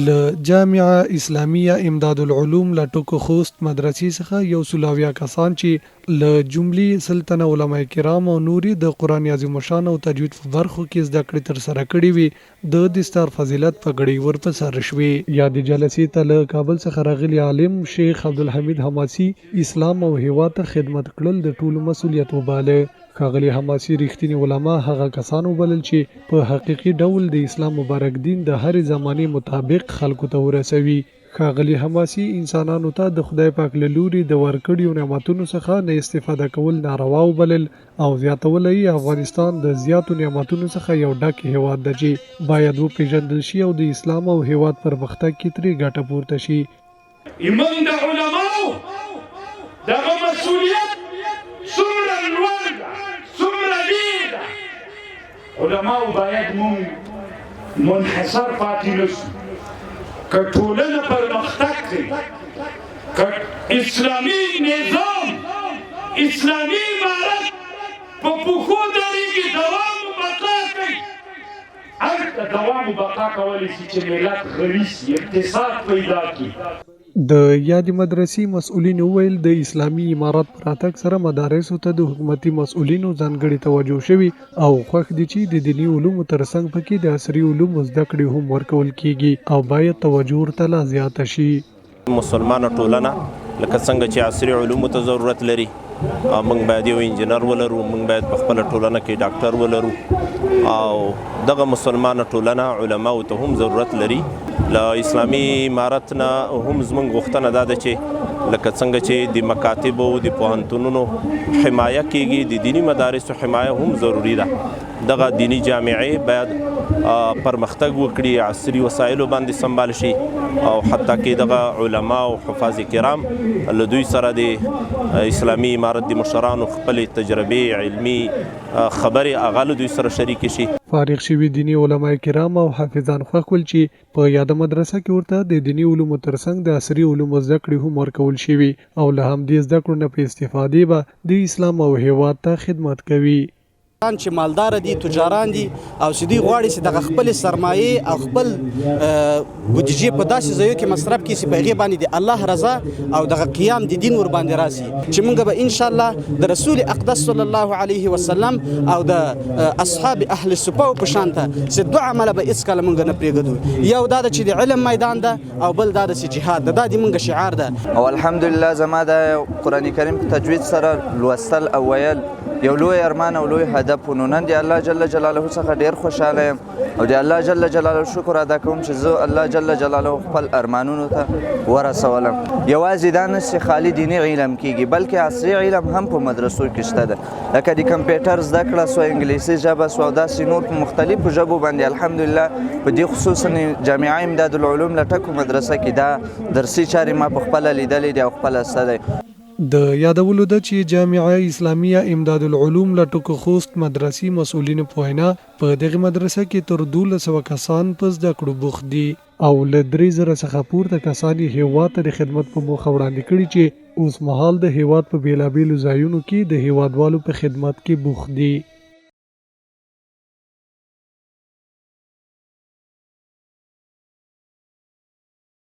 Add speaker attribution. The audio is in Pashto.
Speaker 1: له جامعه اسلامیه امداد العلوم له ټکو خوست مدرسې څخه یو سلاویا کسان چې له جملې سلطنه علماء کرام او نوري د قران عظیم شان او تجوید په برخو کې زده کړې تر سره کړې وي د دستار فضیلت په غړي ورپسې شوي یاد جلسې ته له کابل څخه راغلي عالم شیخ عبدالحمید حماسي اسلام او هیواد ته خدمت کړل د ټولو مسولیت وباله ښاغلي حماسي رښتینی علما هغه کسان وبلل چې په حقيقي ډول د اسلام مبارک دین د هرې زمانه مطابق خلکو ته ورسوي ښاغلي حماسي انسانانو ته د خدای پاک له لوري د ورکړیو نعمتونو څخه نه استفاده کول ناروا وبلل او زیاتول یې افغانستان د زیاتو نعمتونو څخه یو ډک هیواد دی چې باید وپیژندل شي او د اسلام او هیواد پرمختګ کې ترې ګټه پورته شي.
Speaker 2: ایمان د علماو دغه مسؤلیت څومره لوړ ده څومره لوی ده. علماو باید مونږ منحصر پاتې نشو که ټولنه پرمختګ کوي که اسلامي نظام اسلامي امارت په پښو درېږي دوام و بقا کوي هلته دوام و بقا کولی شي چې ملت غني شي اقتصاد پیدا کړي.
Speaker 1: د یادې مدرسې مسؤلین وویل د اسلامي امارت پر راتګ سره مدارسو ته د حکومتي مسؤلینو ځانګړې توجه شوي او خوښ دي چې د دیني علومو ترڅنګ پکې د عصري علومو زده کړې هم ورکول کیږي او باید توجه ورته لا زیاته شي.
Speaker 3: مسلمانه ټولنه لکه څنګه چې عصري علومو ته ضرورت لري موږ باید یو انجینر ولرو موږ باید په خپله ټولنه کې ډاکټر ولرو او دغه مسلمانه ټولنه علماو ته هم ضرورت لري. له اسلامي امارت نه هم زموږ غوښتنه دا ده چې لکه څنګه چې د مکاتبو د پوهنتونونو حمایه کیږي د دینی مدارسو حمایه هم ضروری ده. دغه دینی جامعې باید پرمختګ وکړي عصري وسایلو باندې سنبال شي او حتی کې دغه علما او حفاظ کرام له دوی سره د اسلامي امارت د مشرانو خپلې تجربې علمي خبرې هغه له دوی سره شریکې شي.
Speaker 1: فارغ شوي دینی علماء کرام او حافظان خوښ ول چې په یاده مدرسه کې ورته د دینی علومو ترڅنګ د عصري علومو زده کړې هم ورکول شوي او له همدې زده کړو نه په استفادې به د اسلام او هیواد ته خدمت کوي.
Speaker 4: چې مالدار دي تجاران دي او سدي غواړي چې دغه خپل سرمایه او خپل بودیجه په داسې ځایو کې مصرف کړي چې په هغې باندې د الله رضا او دغه قیام د دین ور باندې راسي چې موږ به ان شاء الله د رسول اقدس صلی الله علیه وسلم او د اصحاب اهل الصفه په شان ته چې دوه عمله به هیڅ کله موږ نه پرېږدو. یو دا چې د علم میدان ده او بل دا چې جهاد ده دا د موږ شعار ده.
Speaker 5: او الحمدلله زما د قرآن کریم په تجوید سره لوستل او ویل یو لوی ارمان او لوی هدف و. نن د الله جل جلاله څخه ډیر خوشاله یم او د الله جل جلاله شکر ادا کوم چې زه الله جل جلاله خپل ارمانونو ته ورسولم. یوازې دا نه چې خالي دیني علم کیږي بلکې عصري علم هم په مدرسو کې شته ده لکه د کمپیوټر زده کړه سو انګلیسي ژبه سو او داسې نور په مختلفو ژبو باندې الحمدلله په دې خصوصا جامعه امداد العلوم لټکو مدرسه کې دا درسي چارې ما په خپله لیدلې دي او خپله زده دی.
Speaker 1: د یادولو ده چې جامعه اسلامیه امداد العلوم له ټکو خوست مدرسې مسؤلینو په وینا په دغه مدرسه کې تر 1200 کسان په زده کړو بوخت دي او له 3000 څخه پورته کسان یې هیواد ته د خدمت په موخه وړاندې کړي چې اوس مهال د هیواد په بیلابیلو ځایونو کې د هیوادوالو په خدمت کې بوخت دي.